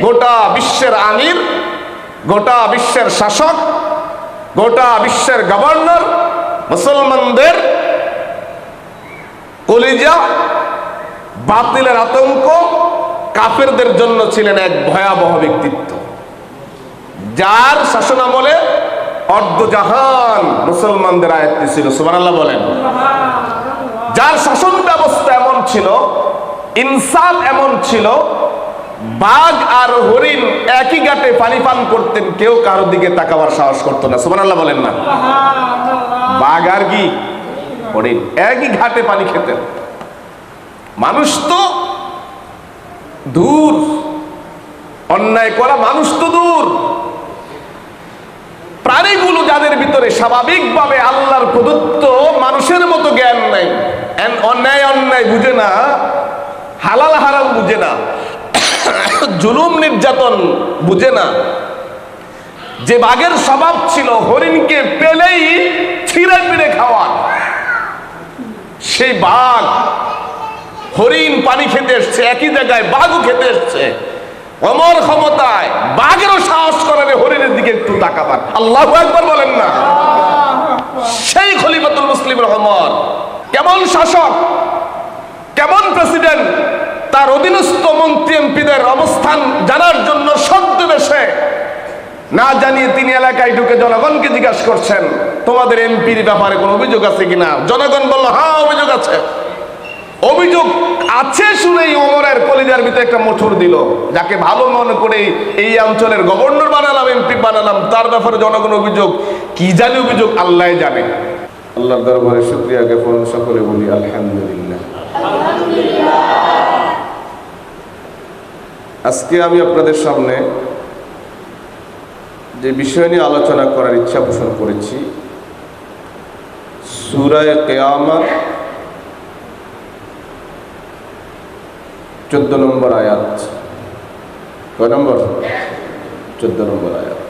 গোটা বিশ্বের আমির, গোটা বিশ্বের শাসক, গোটা বিশ্বের গভর্নর, মুসলমানদের কলিজা, বাতিলের আতঙ্ক, কাফেরদের জন্য ছিলেন এক ভয়াবহ ব্যক্তিত্ব, যার শাসনামলে অর্ধজাহান মুসলমানদের আয়ত্তে ছিল। সুবহানাল্লাহ বলেন। যার শাসন ব্যবস্থা এমন ছিল, ইনসাফ এমন ছিল, বাঘ আর হরিণ একই ঘাটে পানি পান করতেন, কেউ কারোর দিকে তাকাবার সাহস করতো না। সুবহানাল্লাহ বলেন না। বাঘ আর কি হরিণ একই ঘাটে পানি খেতেন। মানুষ তো দূর, অন্যায় করা মানুষ তো দূর, প্রাণীগুলো যাদের ভিতরে স্বাভাবিকভাবে আল্লাহর প্রদত্ত মানুষের মতো জ্ঞান নাই, অন্যায় অন্যায় বুঝে না, হালাল হারাম বুঝে না, জুলুম নির্যাতন বুঝে না, যে বাঘের স্বভাব ছিল হরিণকে পেলেই ছিঁড়ে পিড়ে খাওয়া, সেই বাঘ হরিণ পানি খেতে এসছে একই জায়গায়, বাঘও খেতে এসছে, ওমর ক্ষমতায় বাঘেরও সাহস করে হরিণের দিকে একটু তাকাবার। আল্লাহু আকবার বলেন না। সেই খলিফাতুল মুসলিমের ওমর কেমন শাসক, কেমন প্রেসিডেন্ট, তার অধীনস্থ মন্ত্রী এমপিদের অবস্থান জানার জন্য ছদ্মবেশে না জানিয়ে তিনি এলাকায় ঢুকে জনগণকে জিজ্ঞাসা করছেন, তোমাদের এমপির ব্যাপারে কোনো অভিযোগ আছে কিনা? জনগণ বলল, হ্যাঁ অভিযোগ আছে। অভিযোগ আছে শুনেই ওমরের কলিজার ভিতরে একটা মোচড় দিল, যাকে ভালো মনে করে এই অঞ্চলের গভর্নর বানালাম, এমপি বানালাম, তার ব্যাপারে জনগণ অভিযোগ, কি জানি অভিযোগ আল্লাহ জানে। আল্লাহর দরবারে শুকরিয়া জ্ঞাপন, সকলে বলি আলহামদুলিল্লাহ। আজকে আমি আপনাদের সামনে যে বিষয় নিয়ে আলোচনা করার ইচ্ছা পোষণ করেছি, সূরা কিয়ামত 14 নম্বর আয়াত। কয় নম্বর? 14 নম্বর আয়াত।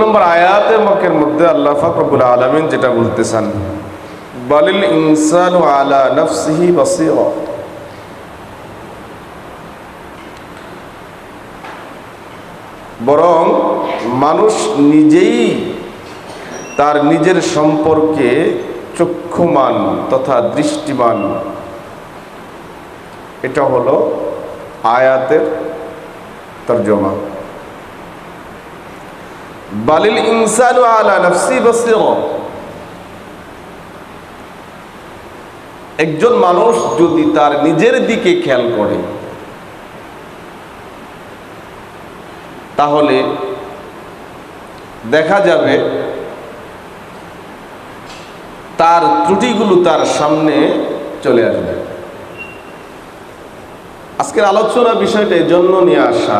নম্বর আয়াতের মধ্যে আল্লাহ পাক রব্বুল আলামিন যেটা বলতেছেন, বালিল ইনসানু আলা নাফসিহি বাসীরা, বরং মানুষ নিজেই তার নিজের সম্পর্কে চক্ষুমান তথা দৃষ্টিমান। এটা হলো আয়াতের তরজমা। বালিল ইনসানু আলা নাফসি বাসীরা, একজন মানুষ যদি তার নিজের দিকে খেয়াল করে তাহলে দেখা যাবে তার ত্রুটিগুলো তার সামনে চলে আসবে। আজকের আলোচনা বিষয়টা এই জন্য নিয়ে আসা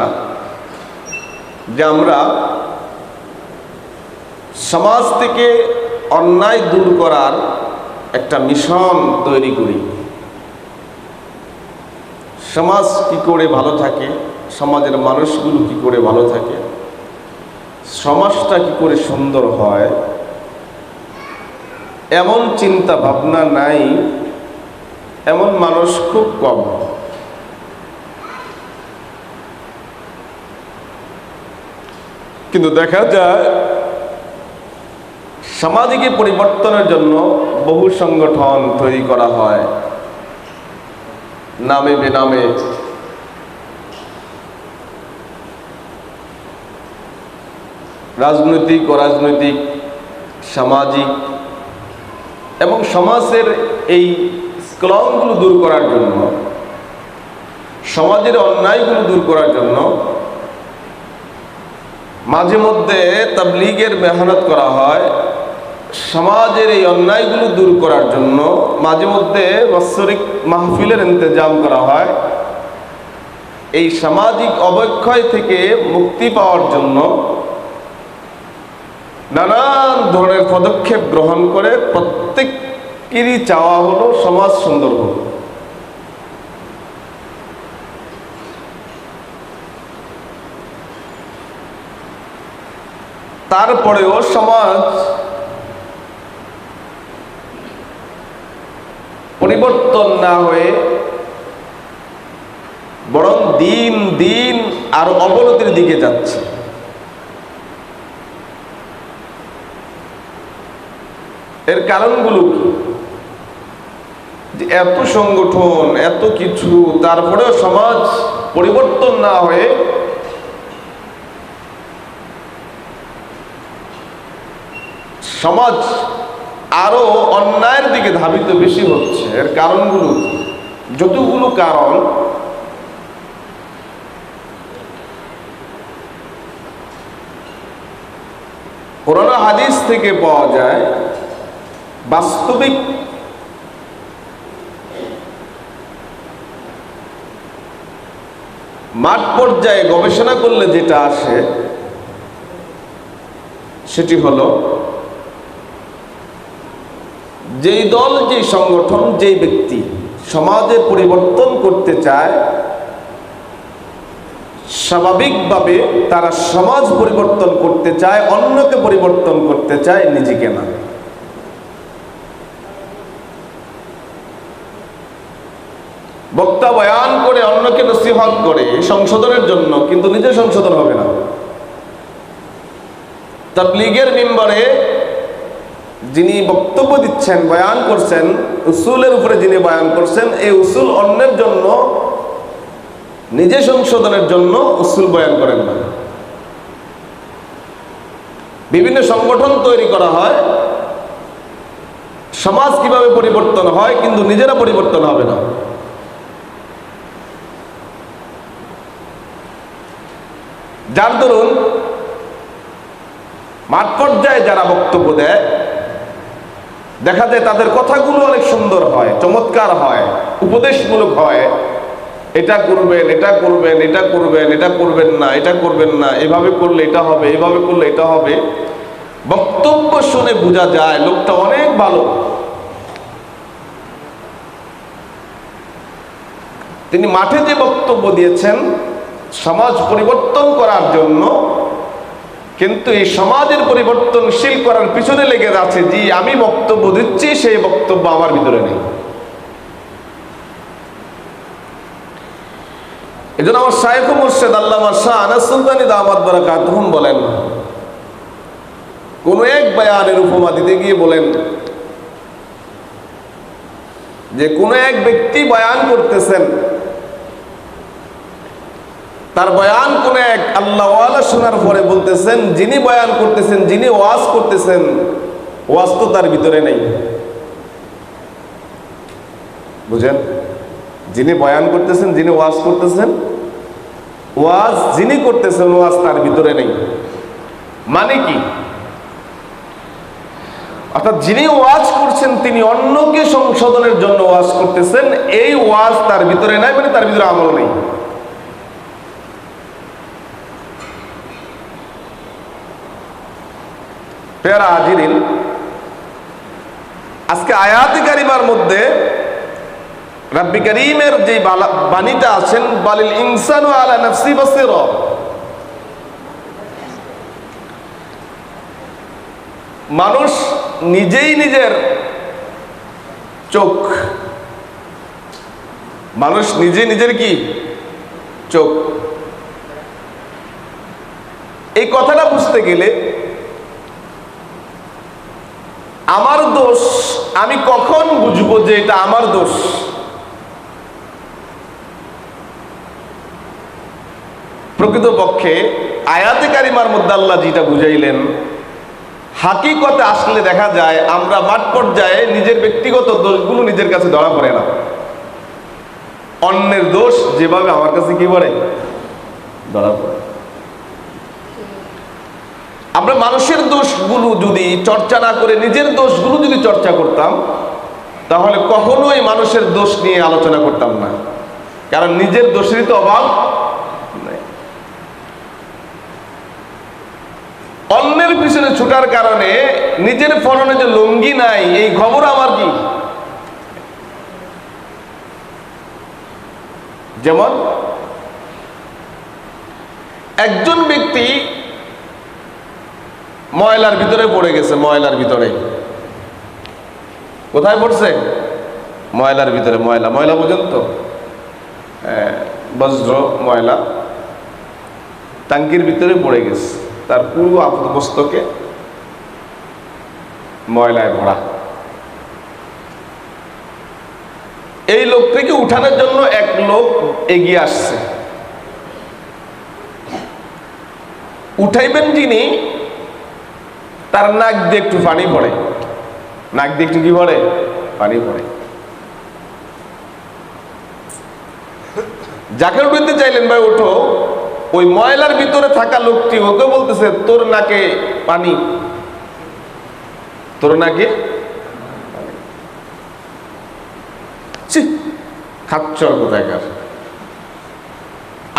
যে আমরা সমাজ থেকে অন্যায় দূর করার একটা মিশন তৈরি করি। সমাজ কি করে ভালো থাকে, সমাজের মানুষগুলো কি করে ভালো থাকে, সমাজটা কি করে সুন্দর হয়, এমন চিন্তা ভাবনা নাই এমন মানুষ খুব কম। কিন্তু দেখা যায় সামাজিক পরিবর্তনের জন্য বহু সংগঠন তৈরি করা হয়, নামে বেনামে। রাজনৈতিক, অরাজনৈতিক, সামাজিক এবং সমাজের এই স্খলনগুলো দূর করার জন্য, সমাজের অন্যায়গুলো দূর করার জন্য মাঝে মধ্যে তাবলীগের মেহনত করা হয়। সমাজের এই অন্যায়গুলো দূর করার জন্য মাঝে মধ্যে বাৎসরিক মাহফিলের ইন্তজাম করা হয়। এই সামাজিক অবক্ষয় থেকে মুক্তি পাওয়ার জন্য নানান ধরনের পদক্ষেপ গ্রহণ করে প্রত্যেকেরই চাওয়া হলো সমাজ সুন্দর হোক। তারপরেও সমাজ পরিবর্তন না হয়ে বরং দিন দিন আর অবনতির দিকে যাচ্ছে। এর কারণগুলো কি? যে এত সংগঠন, এত কিছু, তারপরেও সমাজ পরিবর্তন না হয়ে সমাজ আরো অন্যায়ের দিকে ধাবিত বেশি হচ্ছে। এর কারণগুলো কি? যতগুলো কারণ, কোরআন হাদিস থেকে পাওয়া যায়, বাস্তবিক মাঠ পর্যায়ে গবেষণা করলে যেটা আসে সেটি হলো, যেই দল, যেই সংগঠন, যেই ব্যক্তি সমাজের পরিবর্তন করতে চায়, স্বাভাবিকভাবে তারা সমাজ পরিবর্তন করতে চায়, অন্যকে পরিবর্তন করতে চায়, নিজেকে না। বক্তা বয়ান করে অন্যকে নসিহত করে সংশোধনের জন্য, কিন্তু নিজে সংশোধন হবে না। তাবলীগের মিম্বরে যিনি বক্তব্য দিচ্ছেন, বয়ান করছেন, উসুলের উপরে যিনি বয়ান করছেন, এই উসুল অন্যের জন্য, নিজে সংশোধনের জন্য উসুল বয়ান করেন না। বিভিন্ন সংগঠন তৈরি করা হয়, সমাজ কিভাবে পরিবর্তন হয়, কিন্তু নিজেরা পরিবর্তন হবে না। যার দরুন মাঠ পর্যায়ে যারা বক্তব্য দেয়, দেখা যায় তাদের কথাগুলো অনেক সুন্দর হয়, চমৎকার হয়, উপদেশমূলক হয়। এটা করবেন, এটা করবেন, এটা করবেন, এটা করবেন না, এটা করবেন না, এভাবে করলে এটা হবে, এভাবে করলে এটা হবে। বক্তব্য শুনে বোঝা যায় লোকটা অনেক ভালো। তিনি মাঠে যে বক্তব্য দিয়েছেন সমাজ পরিবর্তন করার জন্য, কিন্তু এই সমাজের পরিবর্তনশীল করার পিছনে লেগে যাচ্ছে যে আমি বক্তব্য দিচ্ছি, সেই বক্তব্য আমার ভিতরে নেই। এজন্য আমার শাইখ মুর্শিদ আল্লামা শাহ আনাস সুলতানী দামাত বারাকাতুহুম বলেন, কোন এক বয়ানের উপমা দিতে গিয়ে বলেন যে কোন এক ব্যক্তি বয়ান করতেছেন, তার বয়ান কোন এক আল্লাহওয়ালা শোনার পরে বলতেছেন, যিনি বয়ান করতেছেন, যিনি ওয়াজ করতেছেন, ওয়াজ তো তার ভিতরে নেই। বুঝেন? যিনি বয়ান করতেছেন, যিনি ওয়াজ করতেছেন, ওয়াজ যিনি করতেছেন, ওয়াজ তার ভিতরে নেই। মানে কি? অর্থাৎ যিনি ওয়াজ করছেন তিনি অন্যকে সংশোধনের জন্য ওয়াজ করতেছেন, এই ওয়াজ তার ভিতরে নাই, মানে তার ভিতরে আমল নেই। প্যারা হাজিরিন, আজকে আয়াতে কারিমার মধ্যে রাব্বি কারীমের যে বাণীটা আছেন, বালিল ইনসানু আলা নাফসি বাসীরা, মানুষ নিজেই নিজের চোখ, মানুষ নিজে নিজের কি চোখ। এই কথাটা বুঝতে গেলে আমার দোষ আমি কখন বুঝবো যে এটা আমার দোষ? প্রকৃতপক্ষে আয়াতে কারিমার মধ্যে আল্লাহ যেটা বুঝাইলেন, হাকিকতে আসলে দেখা যায় আমরা মাঠ পর্যায়ে নিজের ব্যক্তিগত দোষগুলো নিজের কাছে ধরা পড়ে না, অন্যের দোষ যেভাবে আমার কাছে কি পড়ে, ধরা পড়ে। আমরা মানুষের দোষগুলো যদি চর্চা না করে নিজের দোষগুলো যদি চর্চা করতাম, তাহলে কখনোই মানুষের দোষ নিয়ে আলোচনা করতাম না, কারণ নিজের দোষেরই তো অভাব নাই। অন্যের পিছনে ছুটার কারণে নিজের পরনে যে লুঙ্গি নাই, এই খবর আমার কি? যেমন একজন ব্যক্তি ময়লার ভিতরে পড়ে গেছে, ময়লার ভিতরে কোথায় পড়ছে? ময়লার ভিতরে ময়লা, ময়লা বুঝেন তো, বজ্র ময়লা টাঙ্কির ভিতরে পড়ে গেছে, তার পুরো আপাতমস্তকে ময়লায় ভরা। এই লোকটাকে উঠানোর জন্য এক লোক এগিয়ে আসছে। উঠাইবেন যিনি, তার নাক দিয়ে একটু পানি পড়ে, নাক দিয়ে একটু কি পড়ে, পানি পড়ে। যাকে উঠাতে চাইলেন, ভাই ওঠো, ওই ময়লার ভিতরে থাকা লোকটি ওকে বলতেছে, তোর নাকে পানি, তোর নাকে খাচ্ছর কোথাকার,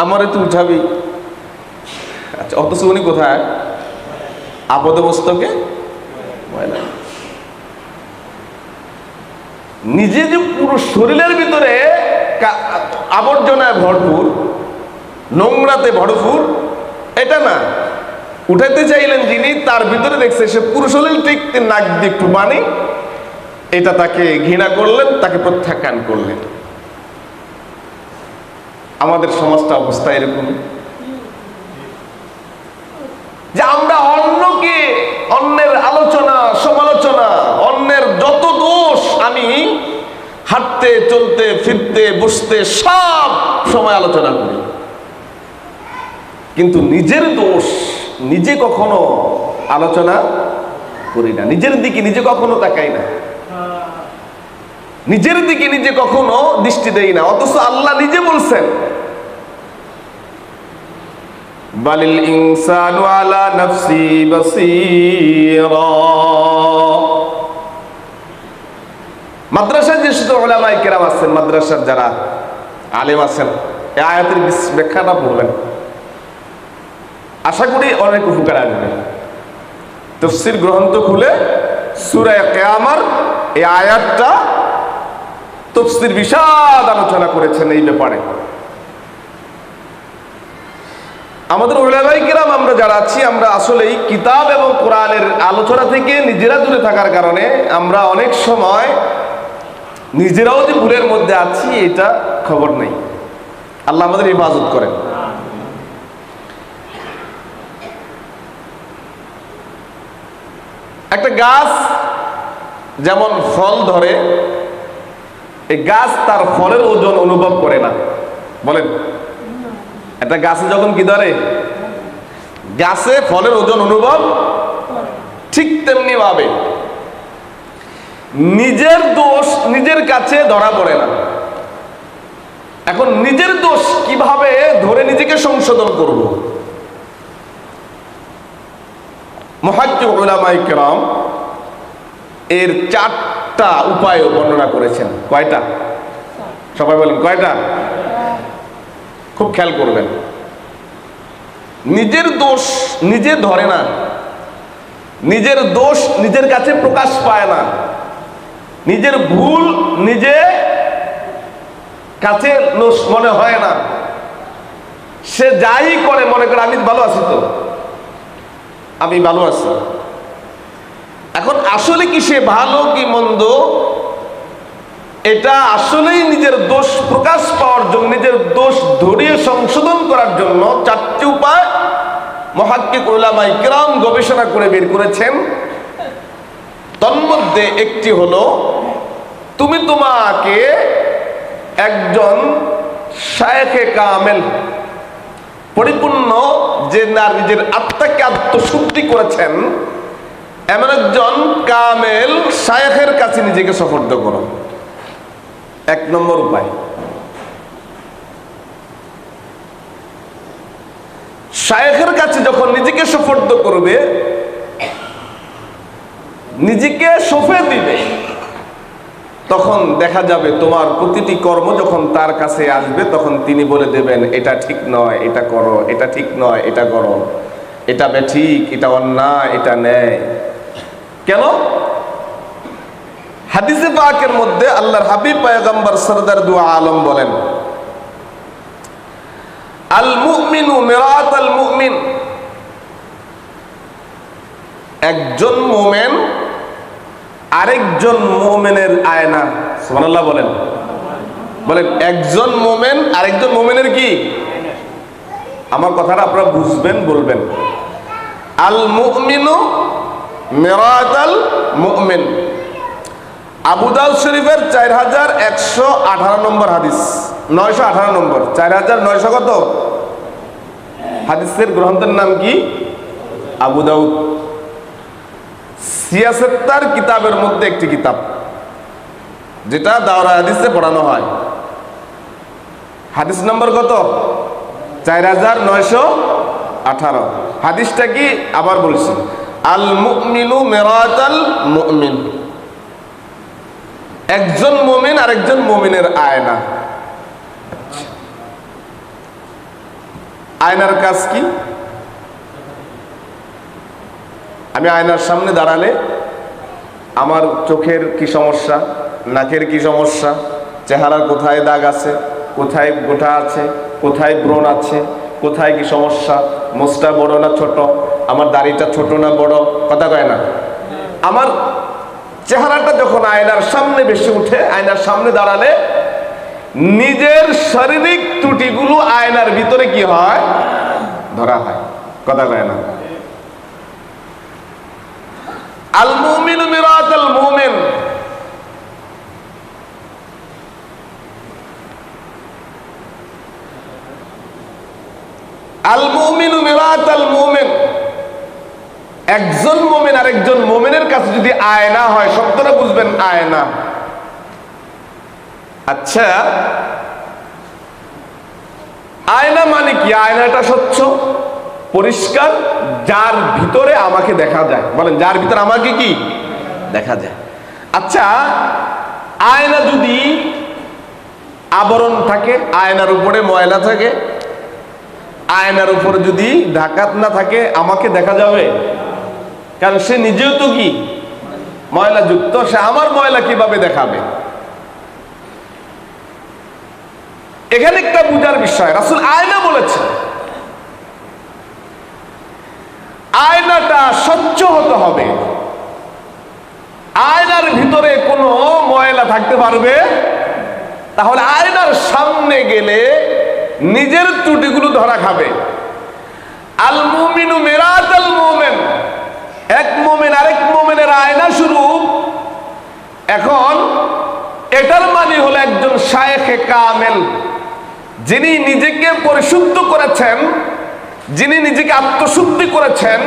আমারে তুই উঠাবি। আচ্ছা, অথচ উনি কোথায়, আপাতমস্তকে ময়লা। নিজে যে পুরো শরীরের ভিতরে আবর্জনায় ভরপুর, নোংরাতে ভরপুর, এটা না, উঠাইতে চাইলেন যিনি, তার ভিতরে দেখছে সে পুরো শরীর ঠিক নাক দিয়ে একটু পানি, এটা তাকে ঘৃণা করলেন, তাকে প্রত্যাখ্যান করলেন। আমাদের সমাজটা অবস্থা এরকম যে আমরা অন্যকে, অন্যের আলোচনা সমালোচনা, অন্যের যত দোষ আমি হাঁটতে চলতে ফিরতে বসতে সব সময় আলোচনা করি, কিন্তু নিজের দোষ নিজে কখনো আলোচনা করি না, নিজের দিকে নিজে কখনো তাকাই না, নিজের দিকে নিজে কখনো দৃষ্টি দেই না। অথচ আল্লাহ নিজে বলছেন, বালিল ইনসানু আলা নাফসি বাসীরা। মাদ্রাসায় যে শুধু উলামায়ে কেরাম আছেন, মাদ্রাসার যারা আলেম আছেন, এই আয়াতের ব্যাখ্যাটা পড়বেন, আশা করি অনেক উপকার আসবে। তাফসীর গ্রন্থ খুলে সূরা কিয়ামার এই আয়াতটা তাফসীর বিশাল আলোচনা করেছেন এই ব্যাপারে। আমাদের উলামায়ে কেরাম আমরা যারা আছি, আমরা আসলেই কিতাব এবং কোরআনের আলোচনা থেকে নিজেরা দূরে থাকার কারণে আমরা অনেক সময় নিজেরাও যে ভুলের মধ্যে আছি এটা খবর নেই। আল্লাহ আমাদের হেফাজত করেন। একটা গাছ যেমন ফল ধরে, এই গাছ তার ফলের ওজন অনুভব করে না, বলেন? একটা গাছে যখন কি ধরে, গাছে ফলের ওজন অনুভব, ঠিক তেমনি ভাবে নিজের দোষ নিজের কাছে ধরা পড়ে না। এখন নিজের দোষ কিভাবে ধরে নিজেকে সংশোধন করব? মুহাক্কিক উলামায়ে কেরাম এর 4টা উপায় বর্ণনা করেছেন। কয়টা? সবাই বলেন কয়টা? খুব খেয়াল করবেন। নিজের দোষ নিজে ধরে না, নিজের দোষ নিজের কাছে প্রকাশ পায় না, নিজের ভুল নিজে কাছে মনে হয় না, সে যাই করে মনে করে আমি ভালো আছি, তো আমি ভালো আছি। এখন আসলে কি সে ভালো কি মন্দ, এটা আসলেই নিজের দোষ প্রকাশ পাওয়ার জন্য, নিজের দোষ ধরিয়ে সংশোধন করার জন্য 4টি উপায় মুহাক্কিক উলামায়ে কেরাম গবেষণা করে বের করেছেন। তন্মধ্যে একটি হলো, তুমি তোমাকে একজন শায়েখে কামেল, পরিপূর্ণ, যে না নিজের আত্মাকে আত্মশুদ্ধি করেছেন, এমন একজন কামেল শায়েখের কাছে নিজেকে সুপর্দ করো। 1 নম্বর উপায়। শায়েখের কাছে যখন নিজেকে সুপর্দ করবে, নিজেকে সঁপে দিবে, তখন দেখা যাবে তোমার প্রতিটি কর্ম যখন তার কাছে আসবে, তখন তিনি বলে দেবেন, এটা ঠিক নয়, এটা করো, এটা ঠিক নয়, এটা করো, এটা বেঠিক, এটা অন্যায়, এটা ন্যায়। কেন? হাদিসে পাকের মধ্যে আল্লাহর হাবিব পয়গম্বর সরদার দু আলম বলেন, আল মুমিনু মিরাতাল মুমিন, একজন মুমিন আরেকজন মুমিনের আয়না। সুবহানাল্লাহ বলেন। বলেন, একজন মুমিন আরেকজন মুমিনের কি? আমার কথাটা আপনারা বুঝবেন, বলবেন। আল মুমিনু মিরাতাল মুমিন, আবু দাউদ শরীফের 4118 নম্বর হাদিস, 918 নম্বর, 4900 কত? হাদিসের গ্রন্থের নাম কি? আবু দাউদ। সিয়াসেত্তার কিতাবের মধ্যে একটি কিতাব, যেটা দাওরা হাদিসে পড়ানো হয়। হাদিস নম্বর কত? 4918। হাদিসটা কি আবার বলছি, আল মুমিনু মিরাতাল মুমিন, একজন মুমিন আরেকজন মুমিনের আয়না। আয়নার কাজ কি? আমি আয়নার সামনে দাঁড়ালে আমার চোখের কি সমস্যা, নাকের কি সমস্যা, চেহারার কোথায় দাগ আছে, কোথায় গোটা আছে, কোথায় ব্রণ আছে, কোথায় কি সমস্যা, মোচটা বড় না ছোট, আমার দাড়িটা ছোট না বড়, কথা কয় না। আমার চেহারাটা যখন আয়নার সামনে বেশি উঠে, আয়নার সামনে দাঁড়ালে নিজের শারীরিক ত্রুটিগুলো আয়নার ভিতরে কি হয়? ধরা হয়, কথা কয় না। আল মুমিনু মিরাতাল মুমিন, আল মুমিনু মিরাতাল মুমিন, একজন মুমিন আরেকজন মুমিনের কাছে যদি আয়না হয়, শব্দটা বুঝবেন, আয়না। আচ্ছা, আয়না মানে কি? আয়নাটা স্বচ্ছ পরিষ্কার, যার ভিতরে আমাকে দেখা যায়। বলেন, যার ভিতরে আমাকে কি দেখা যায়? আচ্ছা, আয়না যদি আবরণ থাকে, আয়নার উপরে ময়লা থাকে, আয়নার উপরে যদি ঢাকা না থাকে, আমাকে দেখা যাবে? কারণ সে নিজেও তো কি ময়লা যুক্ত, সে আমার ময়লা কিভাবে দেখাবে? এখানে একটা বুঝার বিষয়, রাসূল আয়না বলেছে। আয়নাটা স্বচ্ছ হতে হবে, আয়নার ভিতরে কোনো ময়লা থাকতে পারবে? তাহলে আয়নার সামনে গেলে নিজের ত্রুটিগুলো ধরা খাবে। আল মুমিনু মিরাতাল মুমিন, এক মুমিন আরেক মুমিনের আয়না স্বরূপ। এখন এটার মানে হলো একজন শায়েখে কামেল, যিনি নিজেকে পরিশুদ্ধ করেছেন, যিনি নিজেকে আত্মশুদ্ধি করেছেন,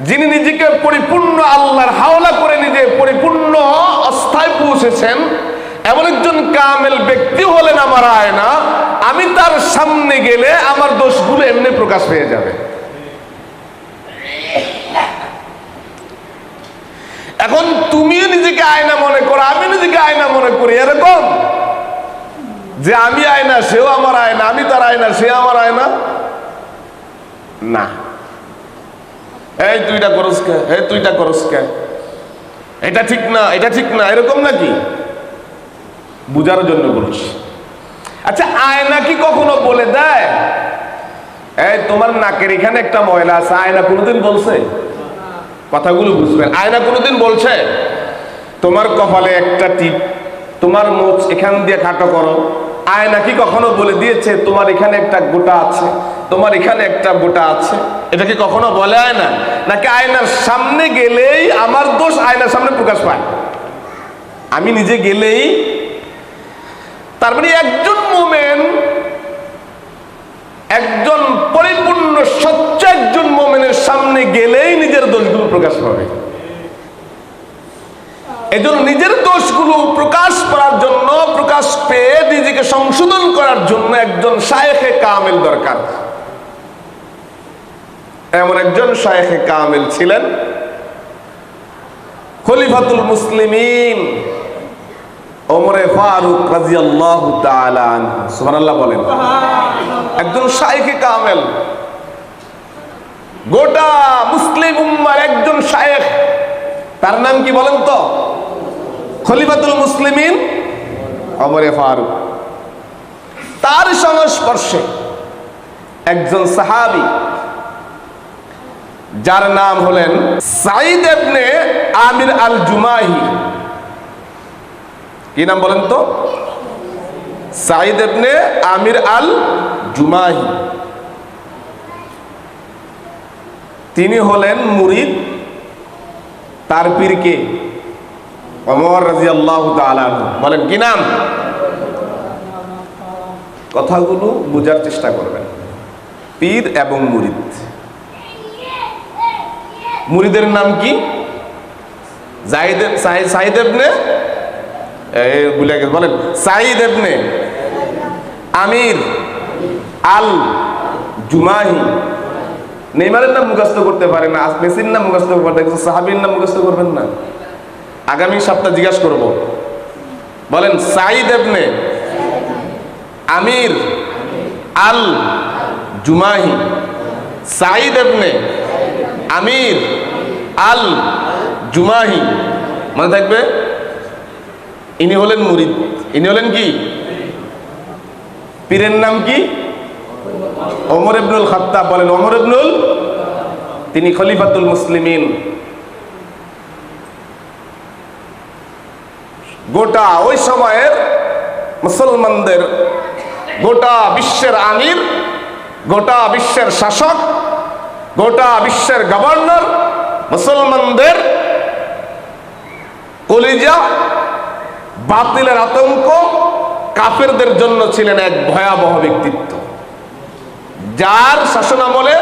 যিনি নিজেকে পরিপূর্ণ আল্লাহর হাওলা করে নিজে পরিপূর্ণ অবস্থায় পৌঁছেছেন, এমন একজন কামেল ব্যক্তি হলেন আমার আয়না। আমি তার সামনে গেলে আমার দোষগুলো এমনি প্রকাশ পেয়ে যাবে। এখন তুমিও নিজেকে আয়না মনে করো, আমি নিজেকে আয়না মনে করি, এরকম যে আমি আয়না, সেও আমার আয়না, আমি তার আয়না, সে আমার আয়না না। এই তুইটা করস কে, এই তুইটা করস কে, এটা ঠিক না, এটা ঠিক না, এরকম নাকি? বুঝার জন্য বলছি। আচ্ছা, আয়না কি কখনো বলে দেয় এই তোমার নাকের এখানে একটা ময়লা আছে? আয়না কোনোদিন বলছে? কথাগুলো বুঝবেন। আয়না কোনোদিন বলছে তোমার কপালে একটা টিপ, তোমার মোচ এখান দিয়ে খাটো করো? আয়না কি কখনো বলে দিয়েছে তোমার এখানে একটা গোটা আছে, তোমার এখানে একটা গোটা আছে? এটা কি কখনো বলে আয়না? নাকি আয়নার সামনে গেলেই আমার দোষ আয়নার সামনে প্রকাশ পায়, আমি নিজে গেলেই? তার মানে একজন মুমিন, একজন পরিপূর্ণ স্বচ্ছ একজন মুমিনের সামনে গেলেই নিজের দোষগুলো প্রকাশ পাবে। এজন্য নিজের দোষগুলো প্রকাশ করার জন্য, প্রকাশ পেয়ে নিজেকে সংশোধন করার জন্য একজন শায়েখে কামেল দরকার। এমন একজন শায়েখে কামেল ছিলেন খলিফাতুল মুসলিমিন ওমরে ফারুক রাদিয়াল্লাহু তাআলা আনহু। সুবহানাল্লাহ বলেন। একজন শায়েখে কামেল, গোটা মুসলিম উম্মার একজন শায়েখ। তার নাম কি বলেন তো? খলিফাতুল মুসলিমিন ওমরে ফারুক। তার সংস্পর্শে একজন সাহাবী, যার নাম হলেন সাঈদ ইবনে আমির আল জুমাহি কি নাম বলেন তো? সাঈদ ইবনে আমির আল জুমাহি। তিনি হলেন মুরিদ, তার পীর কে? ওমর রাদিয়াল্লাহু তাআলা আনহু। বলেন কি নাম? কথাগুলো বোঝার চেষ্টা করবেন। পীর এবং মুরিদ, মুরিদের নাম কি? সাঈদ ইবনে ভুলে গেছে, বলেন সাঈদ ইবনে আমির আল জুমাহি। নেইমারের নাম মুখস্থ করতে পারে না, মেসির নাম মুখস্থ করতে পারে, সাহাবীর নাম মুখস্থ করবেন না? আগামী সপ্তাহে জিজ্ঞাসা করব। বলেন সাঈদ ইবনে আমির আল জুমাহি। সাঈদ ইবনে আমির আল জুমাহি, মনে থাকবে? ইনি হলেন মুরিদ। ইনি হলেন কি? পীরের নাম কি? ওমর ইবনুল খাত্তাব। বলেন ওমর ইবনুল, তিনি খলিফাতুল মুসলিমিন। গোটা ওই সময়ের মুসলমানদের, গোটা বিশ্বের আমির, গোটা বিশ্বের শাসক, গোটা বিশ্বের গভর্নর, মুসলমানদের কলিজা, বাতিলের আতঙ্ক, কাফেরদের জন্য ছিলেন এক ভয়াবহ ব্যক্তিত্ব, যার শাসনামলে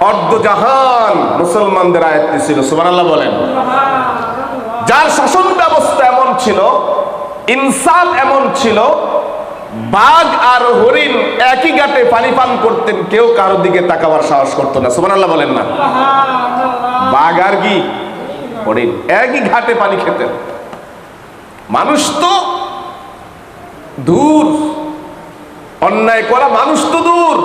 অর্ধজাহান মুসলমানদের আয়ত্তে ছিল। সুবহানাল্লাহ বলেন। যার শাসন ব্যবস্থা এমন ছিল, ইনসাফ এমন ছিল, বাঘ আর হরিণ একই ঘাটে পানি পান করতেন, কেউ কারোর দিকে তাকাবার সাহস করতো না। সুবহানাল্লাহ বলেন না? বাঘ আর কি হরিণ একই ঘাটে পানি খেতেন। মানুষ তো দূর, অন্যায় করা মানুষ তো দূর,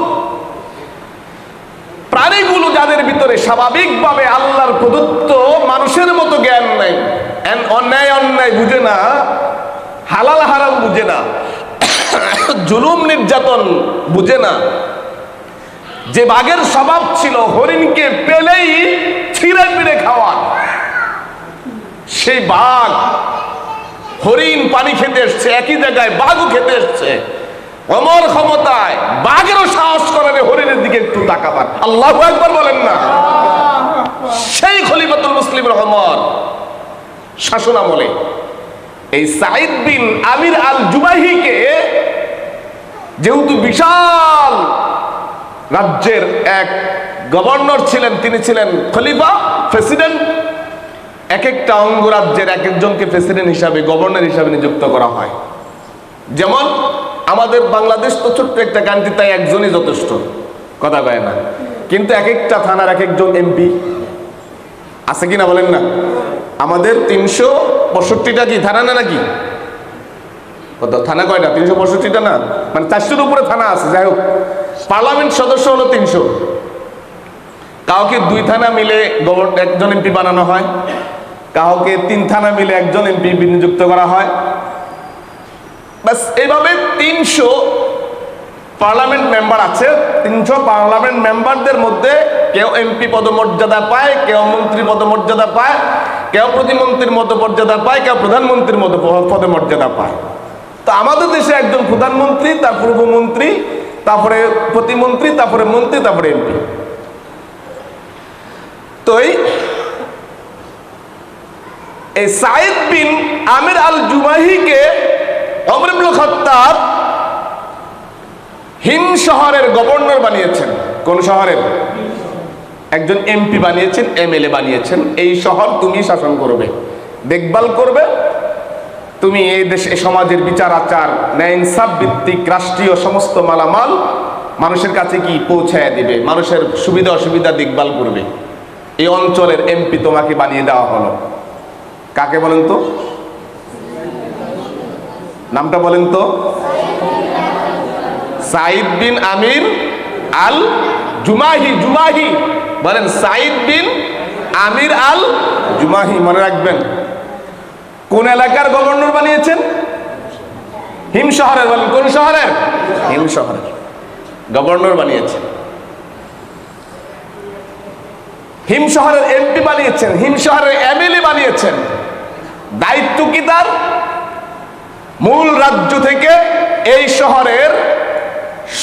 প্রাণীগুলো যাদের ভিতরে স্বাভাবিকভাবে আল্লাহর প্রদত্ত মানুষের মতো জ্ঞান নাই, অন্যায় অন্যায় বুঝে না, হালাল হারাম বুঝে না, জুলুম নির্যাতন বুঝে না, যে বাঘের স্বভাব ছিল হরিণকে পেলেই ছিঁড়ে পিড়ে খাওয়া, সেই বাঘ, হরিণ পানি খেতে এসছে একই জায়গায়, বাঘও খেতে এসছে, ওমর ক্ষমতায় বাঘেরও সাহস করে হরিণের দিকে একটু তাকাবার। আল্লাহু আকবার বলেন না? সেই খলিফাতুল মুসলিম ওমর শাসন আমলে এই সাঈদ বিন আমির আল জুমাহিকে, যেহেতু বিশাল রাজ্যের এক গভর্নর ছিলেন, তিনি ছিলেন খলিফা, প্রেসিডেন্ট, এক একটা অঙ্গরাজ্যের এক একজনকে প্রেসিডেন্ট হিসাবে, গভর্নর হিসাবে নিযুক্ত করা হয়। যেমন আমাদের বাংলাদেশ তো ছোট্ট একটা কান্ট্রি, তাই একজনই যথেষ্ট, কথা কয় না, কিন্তু এক একটা থানার এক একজন এমপি আছে কিনা বলেন না? আমাদের 365টা কি থানা না, নাকি কত থানা? কয়টা? 365টা না, মানে 400-র উপরে থানা আছে। যাই হোক, পার্লামেন্ট সদস্য হলো 300। কাউকে 2 থানা মিলে একজন এমপি বানানো হয়, কাউকে 3 থানা মিলে একজন এমপি নিযুক্ত করা হয়। বাস এইভাবে 300 পার্লামেন্ট মেম্বার আছে। 300 পার্লামেন্ট মেম্বারদের মধ্যে কেউ এমপি পদমর্যাদা পায়, কেউ মন্ত্রী পদমর্যাদা পায়, কেউ প্রতিমন্ত্রীর মতো মর্যাদা পায়, কেউ প্রধানমন্ত্রীর মতো পদমর্যাদা পায়। তো আমাদের দেশে একজন প্রধানমন্ত্রী, তারপরে উপমন্ত্রী, তারপরে প্রতিমন্ত্রী, তারপরে মন্ত্রী, তারপরে এমপি। তো এই সাঈদ বিন আমির আল জুমাহিকে ওমর ইবনুল খাত্তাব হিন্দ শহরের গভর্নর বানিয়েছেন। কোন শহরের? একজন এমপি বানিয়েছেন, এমএলএ বানিয়েছেন। এই শহর তুমি শাসন করবে, দেখভাল করবে, তুমি এই দেশে সমাজের বিচার আচার, ন্যায় ইনসাফ ভিত্তিক রাষ্ট্রীয় সমস্ত মালামাল মানুষের কাছে কি পৌঁছায় দিবে, মানুষের সুবিধা অসুবিধা দেখভাল করবে। এই অঞ্চলের এমপি তোমাকে বানিয়ে দেওয়া হলো। কাকে বলেন তো? নামটা বলেন তো? সাঈদ বিন আমির আল জুমাহি। জুমাহি বলেন, সাঈদ বিন আমির আল জুমাহি, মনে রাখবেন। কোন এলাকার গভর্নর বানিয়েছেন? হিম শহরের। বলেন কোন শহরের? হিম শহরের গভর্নর বানিয়েছেন। হিম শহরের এমপি বানিয়েছেন, হিম শহরের এমএলএ বানিয়েছেন। দায়িত্ব কি তার? মূল রাজ্য থেকে এই শহরের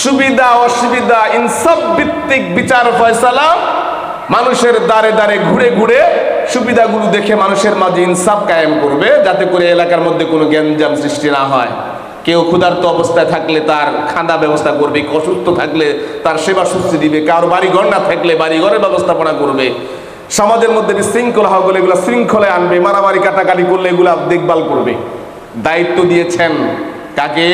সুবিধা অসুবিধা ইনসাফ ভিত্তিক বিচার ফয়সালা মানুষের দ্বারে দ্বারে ঘুরে ঘুরে সুবিধাগুলো দেখে মানুষের মাঝে ইনসাফ কায়েম করবে, যাতে করে এলাকার মধ্যে কোনো গ্যাঞ্জাম সৃষ্টি না হয়। কেউ ক্ষুধার্ত অবস্থায় থাকলে তার খাওয়া ব্যবস্থা করবে, অসুস্থ থাকলে তার সেবা শুশ্রূষা দিবে, কারো বাড়িঘর না থাকলে বাড়িঘরের ব্যবস্থাপনা করবে, সমাজের মধ্যে বিশৃঙ্খলা হলে এগুলো শৃঙ্খলায় আনবে, মারামারি কাটাকাটি করলে এগুলা দেখভাল করবে। দায়িত্ব দিয়েছেন কাকে?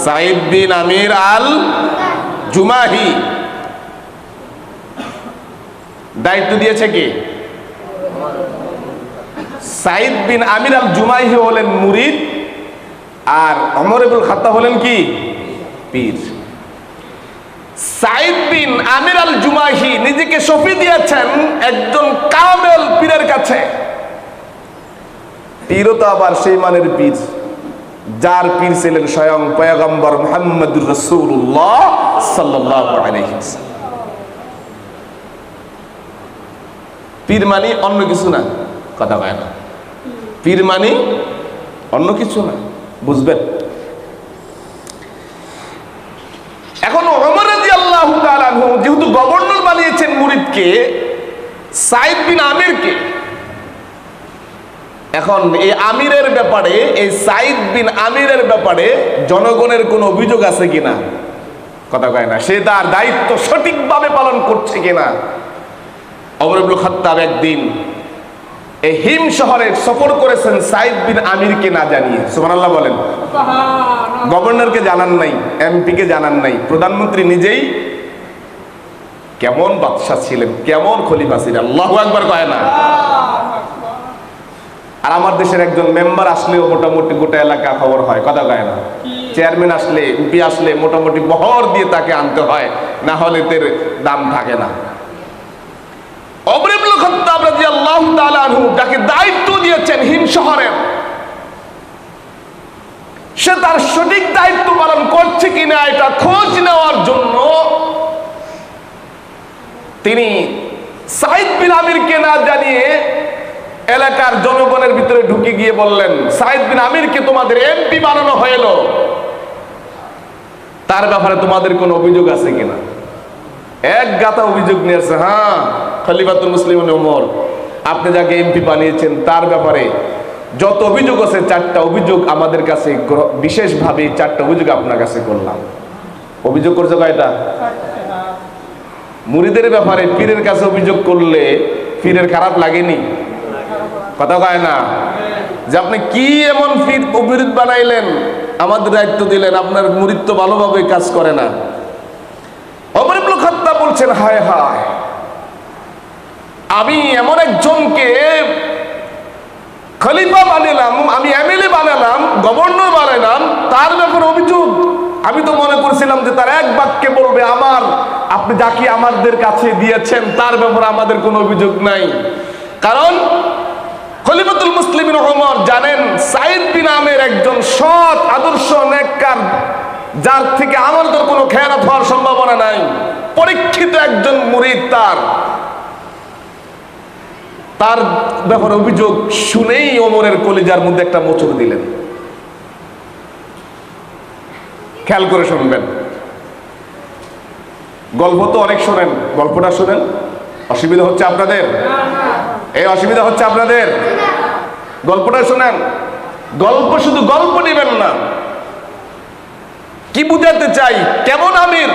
সাইদ বিন আমির আল জুমাহি। দায়িত্ব দিয়েছে কে? সাইদ বিন আমির আল জুমাহি হলেন মুরিদ, আর ওমর ইবনুল খাত্তাব হলেন কি? পীর। সাইদ বিন আমির আল জুমাহি নিজেকে সঁপে দিয়েছেন একজন কামেল পীরের কাছে। পীরও তো আবার সেই মানের পীর যার পীর ছিলেন স্বয়ং পয়গম্বর মুহাম্মদুর রাসূলুল্লাহ সাল্লাল্লাহু আলাইহি ওয়াসাল্লাম। পীর মানে অন্য কিছু না, কথা কয় না। পীর মানে অন্য কিছু না, বুঝবেন। এখন ওমর রাদিয়াল্লাহু তাআলা আনহু যেহেতু গভর্নর বানিয়েছেন মুরিদকে, সাইদ বিন আমিরকে, এখন এই আমিরের ব্যাপারে, এই সাইদ বিন আমিরের ব্যাপারে জনগণের কোন অভিযোগ আছে কিনা, কথা কয় না। সে তার দায়িত্ব সঠিকভাবে পালন করছে কিনা। ওমর ইবনুল খাত্তাব একদিন এই হিম শহরে সফর করেছেন সাইদ বিন আমিরকে না জানিয়ে। সুবহানাল্লাহ বলেন। গভর্নরকে জানান নাই, এমপি কে জানান নাই, প্রধানমন্ত্রী নিজেই। কেমন বাদশা ছিলেন, কেমন খলিফা ছিলেন, আল্লাহু আকবার কয় না। আর আমার দেশের একজন মেম্বার আসলেও মোটামুটি গোটা এলাকা খবর হয়, কথা কয় না। চেয়ারম্যান আসলে, এমপি আসলে মোটামুটি বহর দিয়ে তাকে আনতে হয়, না হলে এর দাম থাকে না। ওমর ইবনুল খাত্তাব রাদিয়াল্লাহু তাআলা আনহু যাকে দায়িত্ব দিয়েছেন হিম শহরের, সে তার সঠিক দায়িত্ব পালন করছে কিনা এটা খোঁজ নেওয়ার জন্য তিনি সাইদ বিন আমিরকে না জানিয়ে এলাকার জনগণের ভিতরে ঢুকে গিয়ে বললেন, সাইদ বিন আমিরকে তোমাদের এমপি বানানো হলো, তার ব্যাপারে তোমাদের কোনো অভিযোগ আছে কিনা। এক গাতা অভিযোগ নিয়েছে। হ্যাঁ, খলিফাতুল মুসলিমিন ওমর, আপনি যাকে এমপি বানিয়েছেন তার ব্যাপারে যত অভিযোগ আছে, 4টা অভিযোগ আমাদের কাছে, বিশেষভাবে 4টা অভিযোগ আপনার কাছে করলাম। অভিযোগ করছে কয়টা? মুরিদের ব্যাপারে পীরের কাছে অভিযোগ করলে পীরের খারাপ লাগেনি, কথা কয় না। যে আপনি কি এমন পীর মুরিদ বানাইলেন, আমাদের দায়িত্ব দিলেন, আপনার মুরিদ তো ভালোভাবে কাজ করে না। ওমর ইবনুল খাত্তাব বলছেন, হায় হায়, আমি এমন একজনকে খলিফা বানালাম, আমি এমএলএ বানালাম, গভর্নর বানালাম, তার ব্যাপারে অভিযোগ। আমি তো মনে করেছিলাম যে তার এক বাক্যে বলবে, আপনি যাকে আমাদের কাছে দিয়েছেন তার ব্যাপারে আমাদের কোনো অভিযোগ নাই। কারণ খলিফাতুল মুসলিমিন ওমর জানেন সাইদ বিন আমির একজন সৎ, আদর্শ, নেককার, যার থেকে আমাদের কোনো খেয়ানত হওয়ার সম্ভাবনা নাই, পরীক্ষিত একজন মুরিদ। তার ব্যাপারে অভিযোগ শুনেই ওমরের কলিজার মধ্যে একটা মোচড় দিলেন। খেয়াল করে শুনবেন, গল্প তো অনেক শোনেন, গল্পটা শুনেন। অসুবিধা হচ্ছে আপনাদের? এই অসুবিধা হচ্ছে আপনাদের? গল্পটা শুনেন। গল্প শুধু গল্প নেবেন না, কি বুঝাতে চাই, কেমন আমির,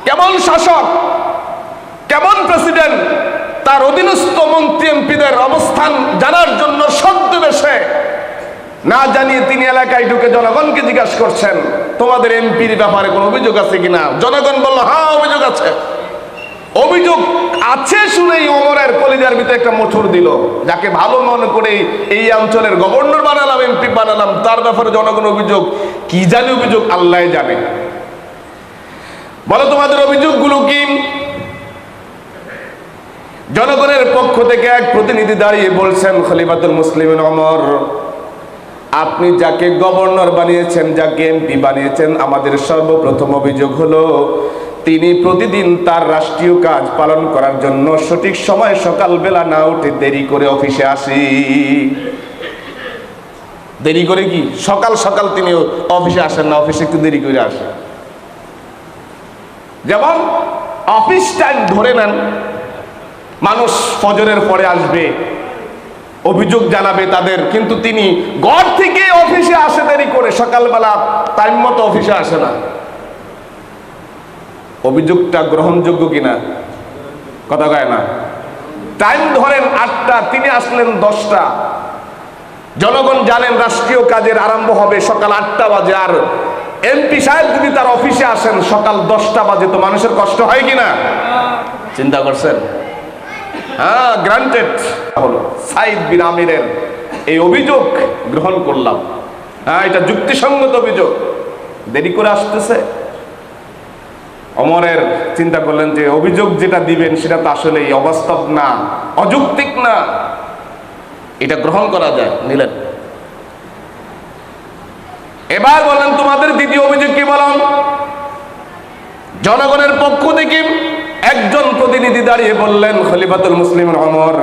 কেমন শাসক, কেমন প্রেসিডেন্ট, তার অধীনস্থ মন্ত্রী এমপিদের অবস্থান জানার জন্য ছদ্মবেশে না জানিয়ে তিনি এলাকায় ঢুকে জনগণকে জিজ্ঞাসা করছেন, তোমাদের এমপির ব্যাপারে কোনো অভিযোগ আছে কিনা। জনগণ বলল, হ্যাঁ অভিযোগ আছে। অভিযোগ আছে শুনেই ওমরের কলিজার ভিতরে একটা মোচড় দিল। যাকে ভালো মনে করে এই অঞ্চলের গভর্নর বানালাম, এমপি বানালাম, তার ব্যাপারে জনগণ অভিযোগ, কি জানি অভিযোগ, আল্লাহ জানে। বলো তোমাদের অভিযোগগুলো কি? জনগণের পক্ষ থেকে এক প্রতিনিধি দাঁড়িয়ে বলছেন, খলিফাতুল মুসলিমিন ওমর, আপনি যাকে গভর্নর বানিয়েছেন, যাকে এমপি বানিয়েছেন, আমাদের সর্বপ্রথম অভিযোগ হলো তিনি প্রতিদিন তার রাষ্ট্রীয় কাজ পালন করার জন্য সঠিক সময় সকালবেলা না উঠে দেরি করে অফিসে আসি। দেরি করে কি সকাল সকাল তিনি অফিসে আসেন না, অফিসে একটু দেরি করে আসেন। যেমন অফিস টাইম ধরে নেন, মানুষ ফজরের পরে আসবে, অভিযোগ জানাবে তাদের, কিন্তু তিনি ঘর থেকে অফিসে আসে দেরি করে, সকালবেলা টাইম মতো অফিসে আসে না। অভিযোগটা গ্রহণযোগ্য কিনা? কথা কয় না। টাইম ধরেন 8টা, তিনি আসলেন 10টা। জনগণ জানেন রাষ্ট্রীয় কাজের আরম্ভ হবে সকাল 8টা বাজে, আর এমপি সাহেব যদি তার অফিসে আসেন সকাল 10টা বাজে, তো মানুষের কষ্ট হয় কিনা? চিন্তা করছেন? হ্যাঁ, গ্রান্টেড হলো। সাইদ বিন আমিরের এই অভিযোগ গ্রহণ করলাম, হ্যাঁ এটা যুক্তিসঙ্গত অভিযোগ, দেরি করে আসতেছে। ওমরের চিন্তা করলেন যে অভিযোগ যেটা দিবেন সেটা তো আসলে অবাস্তব না, অযৌক্তিক না, এটা গ্রহণ করা যায়, নিলেন। এবার বলেন তোমাদের দ্বিতীয় অভিযোগ কি বলেন? জনগণের পক্ষ থেকে একজন প্রতিনিধি দাঁড়িয়ে বললেন, খলিফাতুল মুসলিম ওমর,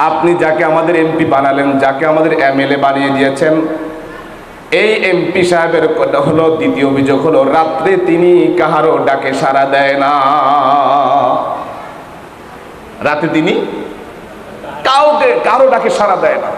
আপনি যাকে আমাদের এমপি বানালেন, যাকে আমাদের এমএলএ বানিয়ে দিয়েছেন, এই এমপি সাহেবের হলো দ্বিতীয় অভিযোগ হলো রাত্রে তিনি কাহারো ডাকে সাড়া দেয় না। রাতে তিনি কারো ডাকে সাড়া দেয় না।